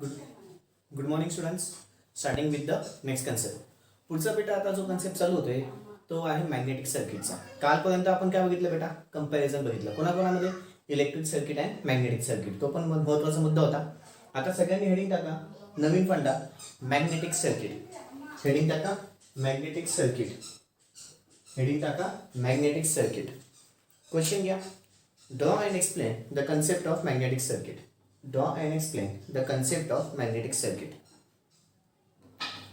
Good good morning students. Starting with the next concept. पुढचा बेटा आता जो कन्सेप्ट चालू होतोय तो आहे मॅग्नेटिक सर्किटचा. कालपर्यंत आपण काय बघितलं बेटा? कंपॅरिझन बघितलं कोणाकोणामध्ये, electric circuit and magnetic circuit. तो पण महत्त्वाचा मुद्दा होता. आता सगळ्यांनी हेडिंग टाका, नवीन फंडा मॅग्नेटिक सर्किट. हेडिंग टाका मॅग्नेटिक सर्किट. हेडिंग टाका मॅग्नेटिक सर्किट. क्वेश्चन घ्या. Draw and explain the concept of magnetic circuit. Draw and explain the concept of magnetic circuit.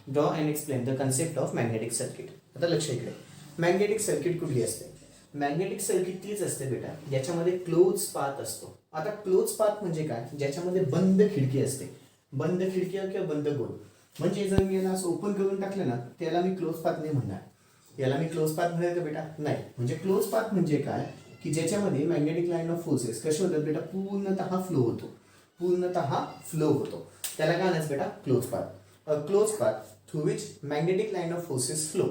Draw and explain the concept of magnetic circuit. आता लक्ष इकडे, magnetic circuit कुठली असते? Magnetic circuit तीच असते बेटा ज्याच्यामध्ये क्लोज पाथ असतो. आता क्लोज पाथ म्हणजे काय? ज्याच्यामध्ये बंद खिडकी असते. बंद खिडकी किंवा बंद गोल. म्हणजे जर मी याला असं ओपन करून टाकलं ना, त्याला मी क्लोज पाथ नाही म्हणणार. याला मी क्लोज पाथ म्हणेल का बेटा? नाही. म्हणजे क्लोज पाथ म्हणजे काय की ज्याच्यामध्ये मॅग्नेटिक लाईन ऑफ फोर्सेस कसे होतात बेटा? पूर्णतः फ्लो होतो. पूर्णतः फ्लो होतो. त्याला काय म्हणायचं बेटा? Close path. Close path through which magnetic line of forces flow.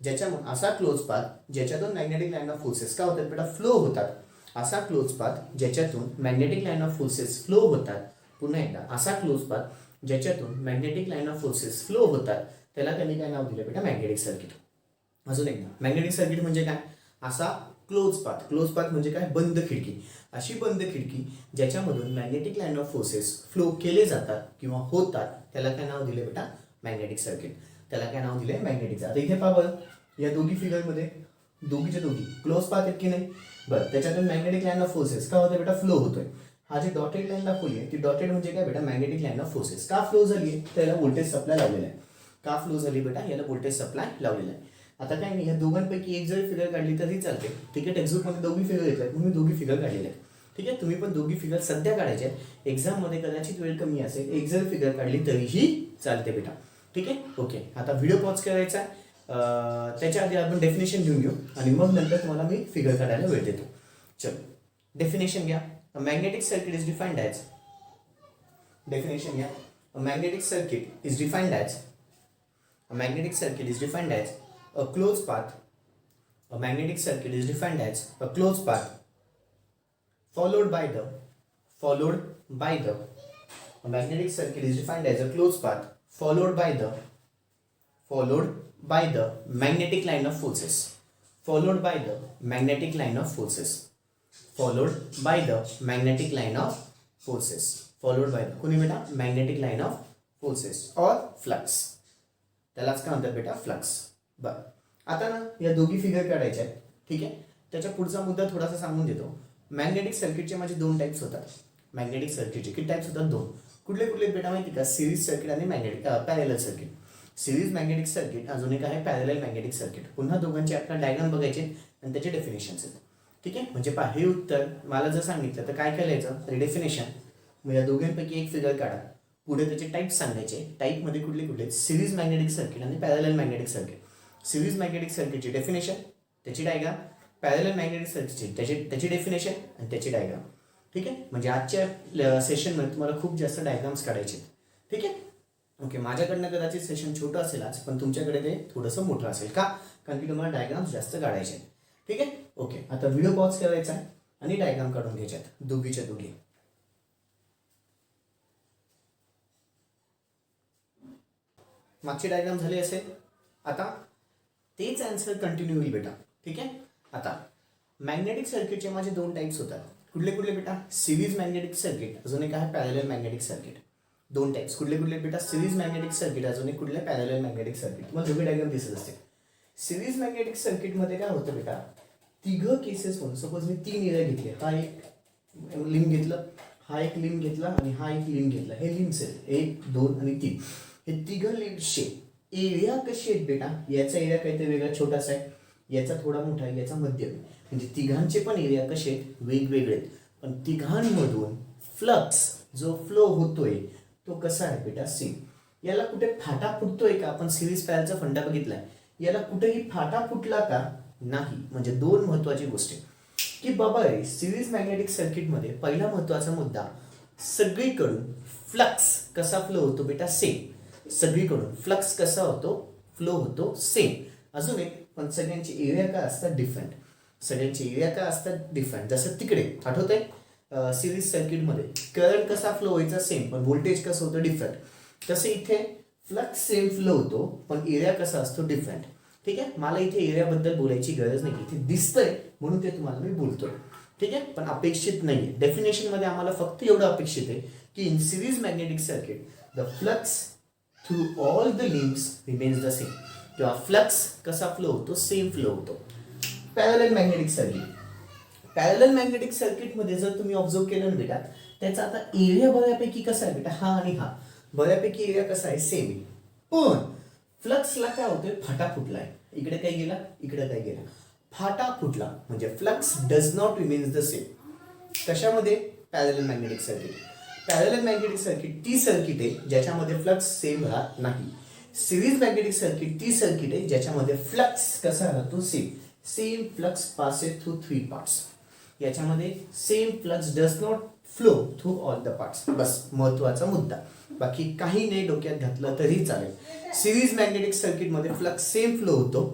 ज्याच्यामध्ये असा क्लोज पाथ ज्याच्यातून मॅग्नेटिक लाईन ऑफ फोर्सेस काय होतात बेटा? फ्लो होतात. असा क्लोज पाथ ज्याच्यातून magnetic line of forces flow होतात. पुन्हा एकदा, असा क्लोज पाथ ज्याच्यातून magnetic line of forces flow होतात त्याला त्यांनी काय नाव दिलं बेटा? Magnetic circuit. अजून एकदा, मॅग्नेटिक सर्किट म्हणजे काय? असा क्लोज पाथ. क्लोज पाथ म्हणजे काय? बंद खिडकी. अशी बंद खिडकी ज्याच्यामधून magnetic line of forces flow केले जातात किंवा होतात त्याला काय नाव दिले बेटा? Magnetic circuit. त्याला काय नाव दिले? मॅग्नेटिक. आता इथे पहा बरं, या दोघी फिगरमध्ये दोघीच्या दोघी क्लोज पाथ आहेत की नाही? बरं, त्याच्यातून मॅग्नेटिक लाईन ऑफ फोर्सेस काय होतं बेटा? फ्लो होतोय. हा जी डॉटेड लाईन दाखवली आहे ती डॉटेड म्हणजे काय बेटा? Magnetic line of forces. का फ्लो झाली आहे? त्याला व्होल्टेज सप्लाय लावलेला आहे. का फ्लो झाली बेटा? याला व्होल्टेज सप्लाय लावलेला आहे. आता काय नाही, या दोघांपैकी एक जरी फिगर काढली तरी चालते. ठीक आहे, टेक्स्टबुकमध्ये दोघी फिगर येतात म्हणून मी दोघी फिगर काढलेल्या आहेत. ठीक आहे, तुम्ही पण दोघी फिगर सध्या काढायच्या आहेत. एक्झाममध्ये कदाचित वेळ कमी असेल, एक जर फिगर काढली तरीही चालते बेटा. ठीक आहे, ओके. आता व्हिडिओ पॉज करायचा. त्याच्या आधी आपण डेफिनेशन घेऊन घेऊ आणि मग नंतर तुम्हाला मी फिगर काढायला वेळ देतो. चलो, डेफिनेशन घ्या. Magnetic circuit is defined as. Definition घ्या. Magnetic circuit is defined as. Magnetic circuit is defined as a closed path. A magnetic circuit is defined as a closed path followed by the a magnetic circuit is defined as a closed path followed by the magnetic line of forces. Followed by the magnetic line of forces. Followed by the magnetic line of forces. Followed by the कोणी बेटा? magnetic line of forces or flux. त्यालाच काय म्हणतात बेटा? Flux. बरं, आता ना या दोघी फिगर काढायच्या आहेत. ठीक आहे, त्याच्या पुढचा मुद्दा थोडासा सांगून देतो. मॅग्नेटिक सर्किटचे माझे दोन टाईप्स होतात. मॅग्नेटिक सर्किटचे किती टाईप्स होतात? दोन. कुठले कुठले बेटा माहिती का? सिरीज सर्किट आणि magnetic parallel circuit. Series magnetic circuit, अजून एक आहे पॅरेलल मॅग्नेटिक सर्किट. पुन्हा दोघांचे आपल्याला डायग्राम बघायचे आणि त्याचे डेफिनेशन्स आहेत. ठीक आहे, म्हणजे पहा, हे उत्तर मला जर सांगितलं तर काय करायचं? डेफिनेशन. मग या दोघांपैकी एक फिगर काढा. पुढे त्याचे टाईप सांगायचे. टाईपमध्ये कुठले कुठले? सिरीज मॅग्नेटिक सर्किट आणि parallel magnetic circuit. Series magnetic सर्किटची डेफिनेशन, त्याची डायग्राम. पॅरेलल मॅग्नेटिक सर्किटची त्याची डेफिनेशन आणि त्याची डायग्राम. ठीक आहे, म्हणजे आजच्या सेशनमध्ये तुम्हाला खूप जास्त डायग्राम्स काढायचे. ठीक आहे, ओके. माझ्याकडनं कदाचित सेशन छोटं असेल आज, पण तुमच्याकडे ते थोडंसं मोठं असेल. का? कारण की तुम्हाला डायग्राम्स जास्त काढायचे आहेत. ठीक आहे, ओके. आता व्हिडिओ पॉज करायचा आहे आणि डायग्राम काढून घ्यायचे आहेत दोघीच्या दोघी. मागची डायग्राम झाली असेल. आता तेच आन्सर कंटिन्यू होईल बेटा. ठीक आहे, आता मॅग्नेटिक सर्किटचे माझे दोन टाईप्स होतात. कुठले कुठले बेटा? सिरीज मॅग्नेटिक सर्किट, अजून एक आहे पॅरेलल मॅग्नेटिक सर्किट. दोन टाईप्स. कुठले कुठले बेटा? सिरीज मॅग्नेटिक सर्किट, अजून एक कुठले? Parallel magnetic circuit. तुम्हाला दोघे डायग्राम दिसत असते. सिरीज मॅग्नेटिक सर्किटमध्ये काय होतं बेटा? तिघं केसेस म्हणून सपोज मी 3 एरिया घेतले. हा एक लिंब घेतलं, हा एक लिंब घेतला आणि हा एक लिंब घेतला. हे लिंब्स आहेत 1, 2 आणि 3. हे तिघं लिंब्सचे एरिया कशी आहेत बेटा? याचा एरिया काहीतरी वेगळा छोटासा आहे, याचा थोडा मोठा आहे, याचा मध्यम आहे. म्हणजे तिघांचे पण एरिया कसे आहेत? वेगवेगळे आहेत. पण तिघांमधून फ्लक्स जो फ्लो होतोय तो कसा आहे बेटा? सेम. याला कुठे फाटा फुटतोय का? आपण सिरीज पॅरलचा फंडा बघितलाय. याला कुठेही फाटा फुटला का? नाही. म्हणजे दोन महत्वाची गोष्टी की बाबा रे, सिरीज मॅग्नेटिक सर्किटमध्ये पहिला महत्वाचा मुद्दा, सगळीकडून फ्लक्स कसा फ्लो होतो बेटा? सेम. सगळीकडून फ्लक्स कसा होतो? फ्लो होतो सेम. अजून एक, पण सगळ्यांची एरिया काय असतात? डिफरंट. सगळ्यांची एरिया काय असतात? डिफरंट. जसं तिकडे आठवतंय सिरीज सर्किटमध्ये करंट कसा फ्लो व्हायचा सेम, पण व्होल्टेज कसं होतं डिफरंट. तसं इथे फ्लक्स सेम फ्लो होतो पण एरिया कसा असतो डिफरंट. ठीक आहे, मला इथे एरियाबद्दल बोलायची गरज नाही, इथे दिसतंय म्हणून ते तुम्हाला मी बोलतोय. ठीक आहे, पण अपेक्षित नाहीये. डेफिनेशन मध्ये आम्हाला फक्त एवढं अपेक्षित आहे की in series magnetic circuit the flux through all the links remains the same. किंवा फ्लक्स कसा फ्लो होतो, सेम फ्लो होतो. Parallel magnetic circuit, parallel magnetic सर्किटमध्ये जर तुम्ही ऑब्झर्व केलं ना बेटा, त्याचा आता एरिया बऱ्यापैकी कसा आहे बेटा, हा आणि हा बऱ्यापैकी एरिया कसा आहे, सेम आहे. पण फ्लक्सला काय होतोय, फाटा फुटलाय. इकडे काय गेला, इकडे काय गेला, फाटा फुटला. म्हणजे flux does not remains the same. कशामध्ये, parallel magnetic circuit. Parallel magnetic circuit ती सर्किट आहे ज्याच्यामध्ये फ्लक्स सेम राहत नाही. सिरीज मॅग्नेटिक सर्किट ती सर्किट आहे ज्याच्यामध्ये फ्लक्स कसा राहतो, same. Same flux passes through 3 parts. याच्यामध्ये same flux does not flow through all the parts. बस महत्वाचा मुद्दा, बाकी काही नाही डोक्यात घातलं तरी चालेल. सिरीज मॅग्नेटिक सर्किटमध्ये फ्लक्स सेम फ्लो होतो.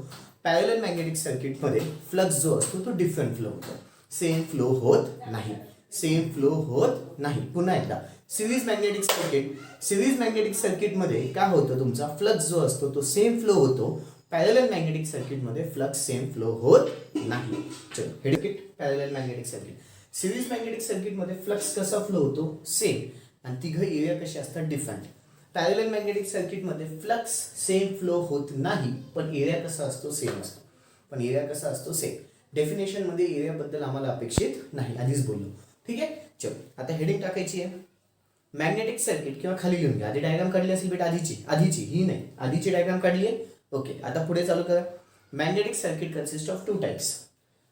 पॅरलल मॅग्नेटिक सर्किटमध्ये फ्लक्स जो असतो तो डिफरंट फ्लो होतो. सेम फ्लो होत नाही, सेम फ्लो होत नाही. पुन्हा एकदा, सिरीज मॅग्नेटिक सर्किटमध्ये काय होतं, तुमचा फ्लक्स जो असतो तो सेम फ्लो होतो. पॅरलल मॅग्नेटिक सर्किटमध्ये फ्लक्स सेम फ्लो होत नाही. चलो, circuit, parallel magnetic circuit. Series magnetic सर्किटमध्ये फ्लक्स कसा फ्लो होतो, सेम, आणि तिघ एरिया कसे असतात, डिफरंट. पॅरलल मॅग्नेटिक सर्किटमध्ये फ्लक्स सेम फ्लो होत नाही पण एरिया कसा असतो, सेम असतो. पण एरिया कसा असतो, सेम. डेफिनेशन मध्ये एरियाबद्दल आम्हाला अपेक्षित नाही, आधीच बोललो. ठीक आहे, चलो आता हेडिंग टाकायची आहे. मॅग्नेटिक सर्किट, किंवा खाली लिहून घ्या. आधी डायग्राम काढली असेल बेटा, आधीची ही नाही, आधीची डायग्राम काढली आहे. ओके, आता पुढे चालू करा. Magnetic circuit consist of 2 types.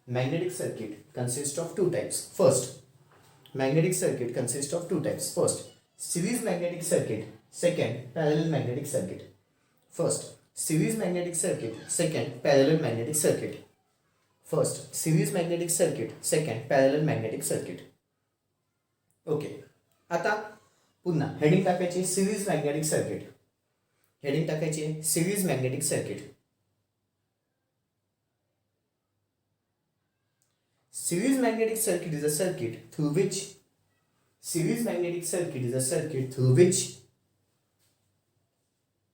Magnetic circuit consist of 2 types. First, magnetic circuit consists of 2 types. First, series magnetic circuit. Second, parallel magnetic circuit. First, series magnetic circuit. Second, parallel magnetic circuit. First, series magnetic circuit. Second, parallel magnetic circuit. Okay. आता पुन्हा heading टाकायची, series magnetic circuit. Heading टाकायची, series magnetic circuit. Series magnetic circuit is a circuit through which series magnetic circuit is a circuit through which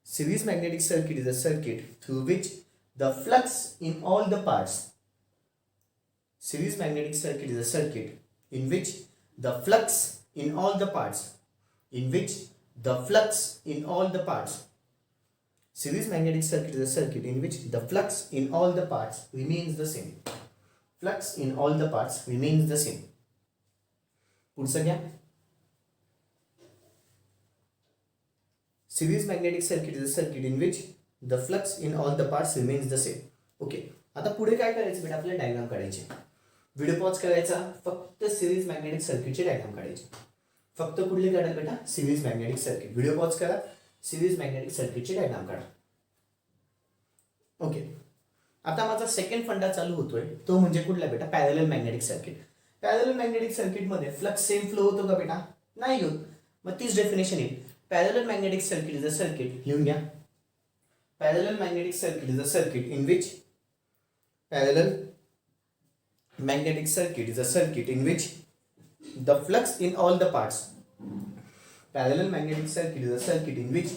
series magnetic circuit is a circuit through which the flux in all the parts. Series magnetic circuit is a circuit in which the flux in all the parts. In which the flux in all the parts. Series magnetic circuit is a circuit in which the flux in all the parts remains the same. Flux in all the parts remains the same. पुढचं घ्या. Series magnetic circuit is a circuit in which the flux in all the parts remains the same. Okay, आता पुढे काय करायचं बेटा, आपल्याला diagram काढायचे. Video pause करायचा, फक्त सिरीज मॅग्नेटिक सर्किटचे डायग्राम काढायचे. फक्त कुठले काढा बेटा, series magnetic circuit. Video pause करा, सिरीज मॅग्नेटिक सर्किटचे डायग्राम काढा. ओके, आता माझा सेकंड फंडा चालू होतोय, तो म्हणजे कुठला बेटा, parallel magnetic circuit. Parallel magnetic सर्किटमध्ये फ्लक्स सेम फ्लो होतो का बेटा, नाही होत. मग तीच डेफिनेशन येईल. Parallel magnetic circuit is a circuit, लिहून घ्या. Parallel magnetic circuit is a circuit in which parallel magnetic circuit is a circuit in which the flux in all the parts. Parallel magnetic circuit is a circuit in which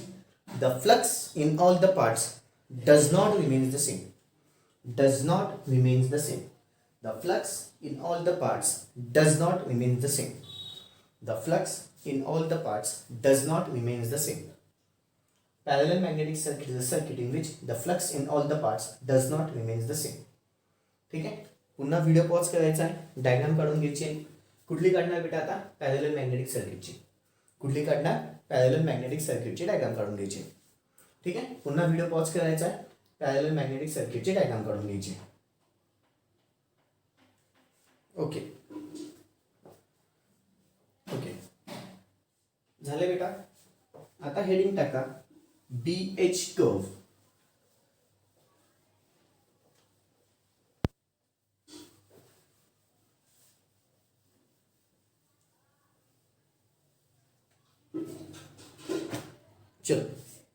the flux in all the parts does not remains the same. Does not remains the same. The flux in all the parts does not remains the same. The flux in all the parts does not remains the same. Parallel magnetic circuit is a circuit in which the flux in all the parts does not remains the same. ठीक आहे, पुन्हा video pause करायचा आहे, diagram काढून घ्यायची आहे. कुठली काढणार बेटा आता, पॅरलल मॅग्नेटिक सर्किटची. कुठली काढणार, पॅरलल मॅग्नेटिक सर्किटची डायग्राम काढून घ्यायची. ठीक आहे, पुन्हा व्हिडिओ पॉज करायचा आहे, पॅरलल मॅग्नेटिक सर्किटची डायग्राम काढून घ्यायची. ओके ओके, झाले बेटा. आता हेडिंग टाका, BH कर्व. चलो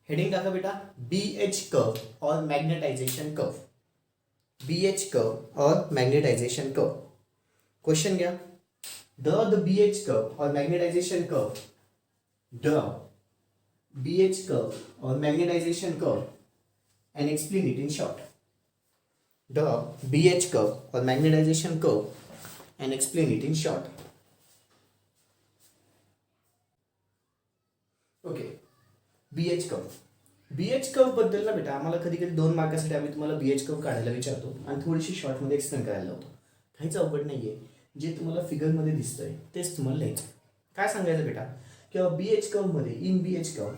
हेडिंग टाका बेटा, BH कर्व और मैग्नेटाइजेशन कर्व. BH कर्व और मैग्नेटाइजेशन कर्व. क्वेश्चन घ्या. Draw the BH curve or magnetization curve. Draw BH curve or magnetization curve and explain it in short. Draw BH curve or magnetization curve and explain it in short. Okay, BH curve. BH curve बद्दल ना बेटा आम्हाला कधी कधी 2 मार्कासाठी आम्ही तुम्हाला BH curve काढायला विचारतो आणि थोडीशी शॉर्टमध्ये एक्सप्लेन करायला लावतो. काहीच अवघड नाहीये. जे तुम्हाला फिगरमध्ये दिसतंय तेच तुम्हाला लिहायचं. काय सांगायचं बेटा किंवा BH कर्व मध्ये in BH curve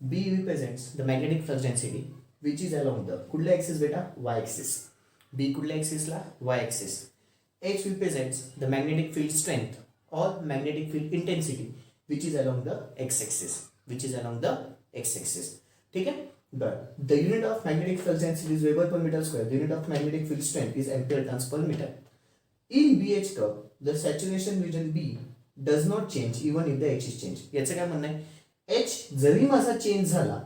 B represents the magnetic flux density which is along the कुठल्या ॲक्सिस बेटा Y ॲक्सिस. B कुठल्या ॲक्सिसला Y axis. H represents the magnetic field strength और magnetic field intensity which is along the X axis. which is along the x-axis. ठीक है. But the unit of magnetic flux density is Weber per meter square. The unit of magnetic field strength is ampere turns per meter. In BH curve, the saturation region B does not change even if the H is changed. याचं काय म्हणणं आहे? H जरी माझा change झाला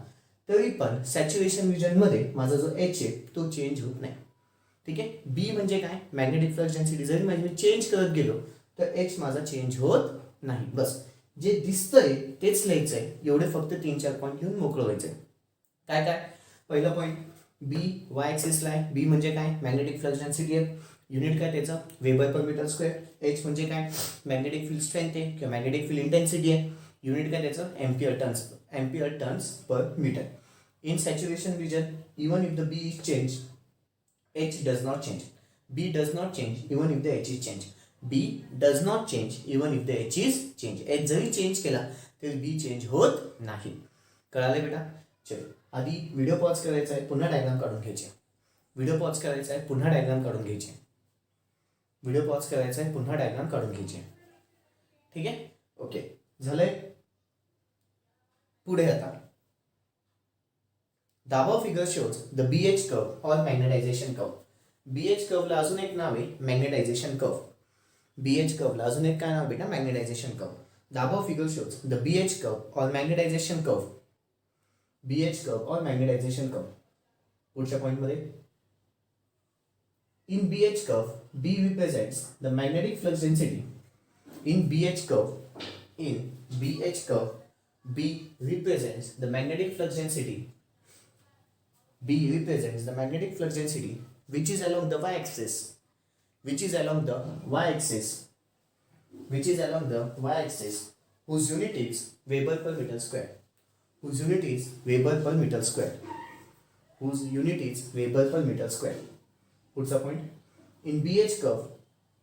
तरी पण saturation region मध्ये माझा जो H आहे तो चेंज होत नाही. ठीक आहे. B म्हणजे काय? मॅग्नेटिक फ्लक्स डेन्सिटी जरी मी चेंज करत गेलो तर H माझा चेंज होत नाही. बस जे दिसतंय तेच लिहायचंय. एवढे फक्त 3-4 पॉईंट लिहून मोकळं व्हायचंय. काय काय? पहिला पॉईंट बी वाय ॲक्सिसला आहे. बी म्हणजे काय? मॅग्नेटिक फ्लक्स डेन्सिटी आहे. युनिट काय त्याचं? Weber per metre square. H म्हणजे काय? मॅग्नेटिक फील्ड स्ट्रेंथ आहे किंवा मॅग्नेटिक फील्ड इंटेन्सिटी आहे. युनिट काय त्याचं? Ampere turns per metre. In saturation region even if the B is change H does not change. B does not change even if the H is change. B does not change even if the H is change. H जरी change केला तरी B change होत नाही. कळाले बेटा? चलो आधी video pause करायचा आहे, पुन्हा डायग्राम काढून घ्यायचे. व्हिडिओ पॉज करायचा आहे, पुन्हा डायग्राम काढून घ्यायचे. व्हिडिओ पॉज करायचा आहे, पुन्हा डायग्राम काढून घ्यायचे. ठीक आहे. ओके झालंय. पुढे आता दाबा figure shows the BH curve और मॅग्नेटायझेशन कर्व. BH कर्वला अजून एक नाव आहे मॅग्नेटायझेशन कर्व. BH कर्वला अजून एक काय नाव बेटा? Magnetization curve. दाबा figure shows the BH curve और मॅग्नेटायझेशन कर्व. BH कर्व और मॅग्नेटायझेशन कर्व. पुढच्या पॉइंट मध्ये in BH curve B represents the magnetic flux density. In BH curve B represents the magnetic flux density. B represents the magnetic flux density which is along the y-axis. Which is along the y-axis. Which is along the y-axis. Whose unit is Weber per meter square. Whose unit is Weber per meter square. Whose unit is Weber per meter square. What's the point? In BH curve,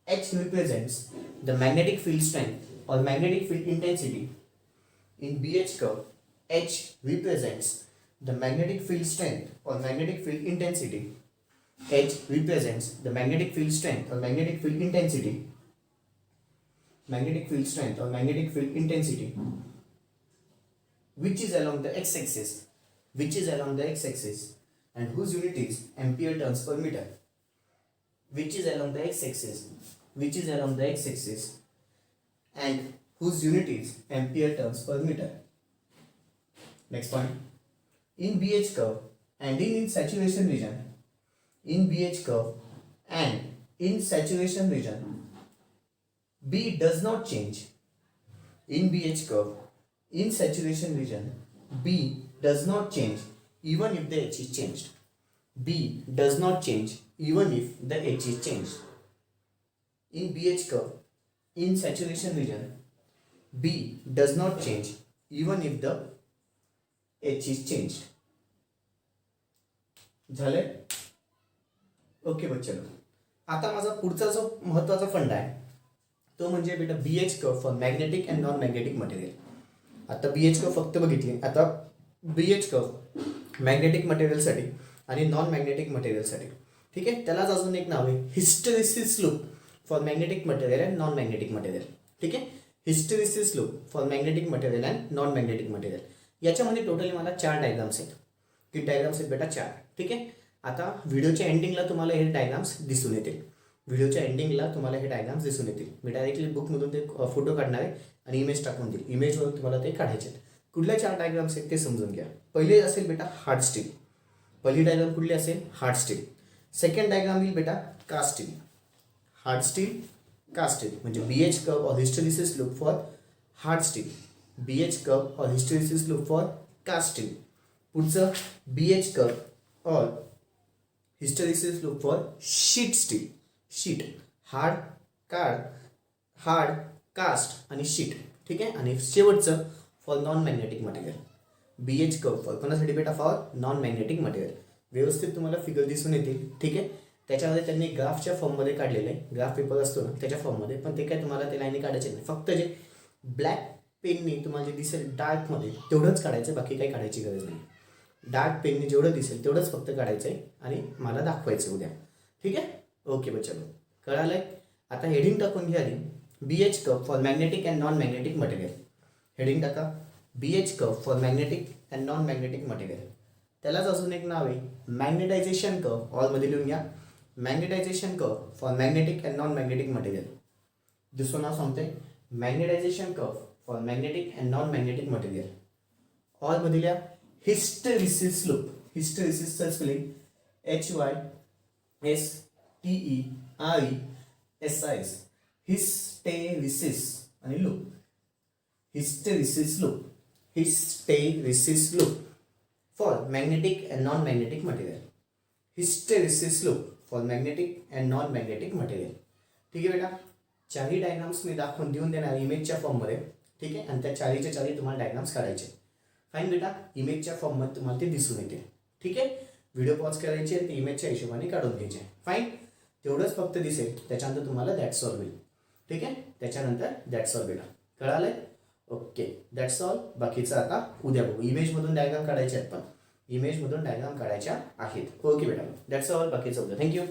H represents the magnetic field strength or magnetic field intensity. In BH curve, H represents the magnetic field strength or magnetic field intensity. H represents the magnetic field strength or magnetic field intensity. Magnetic field strength or magnetic field intensity. Which is along the x-axis. Which is along the x-axis. And whose unit is ampere turns per meter. Which is along the x-axis. Which is along the x-axis. And whose unit is ampere turns per meter. Next point. In BH curve and in saturation region. In BH curve and in saturation region, B does not change. In BH curve, in saturation region, B does not change even if the H is changed. B does not change even if the H is changed. In BH curve, in saturation region, B does not change even if the H is changed. झाले? Okay बच्चनो. आता माझा पुढचा जो महत्त्वाचा फंडा आहे तो म्हणजे बेटा BH curve for magnetic and non magnetic material. आता BH कर्व फक्त बघितली. आता BH कर्व मॅग्नेटिक मटेरियलसाठी आणि नॉन मॅग्नेटिक मटेरियलसाठी. ठीक आहे. त्यालाच अजून एक नाव आहे hysteresis loop for magnetic material and non magnetic material. ठीक आहे. Hysteresis loop for magnetic material and non magnetic material. याच्यामध्ये टोटली मला 4 डायग्राम्स आहेत. किती डायग्राम्स आहेत बेटा? 4. ठीक आहे. आता व्हिडिओच्या एंडिंगला तुम्हाला हे डायग्राम्स दिसून येतील. व्हिडिओच्या एंडिंगला तुम्हाला हे डायग्राम्स दिसून येतील. मी डायरेक्टली बुकमधून ते फोटो काढणार आहे आणि इमेज टाकून देईल. इमेजवर तुम्हाला ते काढायचे आहेत. कुठल्या 4 डायग्राम्स आहेत ते समजून घ्या. पहिले असेल बेटा हार्ड स्टील. पहिली डायग्राम कुठली असेल? Hard steel. सेकंड डायग्राम येईल बेटा cast steel. Hard steel cast steel. म्हणजे BH कर्व और hysteresis loop for hard steel. BH curve और hysteresis loop for cast steel. पुढचं BH कर्व और hysteresis loop for sheet steel. Sheet hard cast आणि sheet. ठीक आहे. आणि शेवटचं for non magnetic material. BH curve for कोणासाठी बेटा? For non magnetic material. व्यवस्थित तुम्हाला फिगर दिसून येतील. ठीक आहे. त्याच्यामध्ये त्यांनी ग्राफच्या फॉर्ममध्ये काढलेलं आहे. ग्राफ पेपर असतो ना त्याच्या फॉर्ममध्ये, पण ते काय तुम्हाला ते लाईनी काढायचे नाही. फक्त जे ब्लॅक पेनने तुम्हाला जे दिसेल डार्कमध्ये तेवढंच काढायचं, बाकी काही काढायची गरज नाही. डार्क पेनने जेवढं दिसेल तेवढंच फक्त काढायचं आहे आणि मला दाखवायचं उद्या. ठीक आहे. ओके बच्चा, कळालंय. आता हेडिंग टाकून घ्या आधी. BH curve for magnetic and non magnetic material. Heading टाका BH curve for magnetic and non magnetic material. त्यालाच अजून एक नाव आहे मॅग्नेटायझेशन कर्व. ऑलमध्ये लिहून घ्या. Magnetization curve for magnetic and non magnetic material. दुसरं नाव सांगते magnetization curve for magnetic and non magnetic material. ऑलमध्ये लिहा हिस्टेरिसिस लूप. हिस्टेरिसिसचं स्पेलिंग HYSTERESIS. हिस्टेरिसिस आणि loop. Hysteresis loop. Hysteresis loop for magnetic and non magnetic material. Hysteresis loop for magnetic and non magnetic material. ठीक आहे बेटा. चारही diagrams मी दाखवून देऊन देणार इमेजच्या फॉर्ममध्ये. ठीक आहे. आणि त्या चारीच्या चारी तुम्हाला डायग्राम्स काढायचे. फाईन बेटा. इमेजच्या फॉर्ममध्ये तुम्हाला ते दिसून येते. ठीक आहे. व्हिडिओ पॉज करायचे आणि ते इमेजच्या हिशोबाने काढून घ्यायचे. फाईन. तेवढंच फक्त दिसेल. त्याच्यानंतर तुम्हाला दॅट्स ऑल होईल. ठीक आहे. त्याच्यानंतर दॅट्स ऑल बेटा. कळालंय. Okay that's all. बाकीचं आता उद्या बघू. इमेजमधून डायग्राम काढायचे आहेत, पण इमेजमधून डायग्राम काढायच्या आहेत. ओके बेटा. That's all. बाकीचं उद्या. थँक्यू.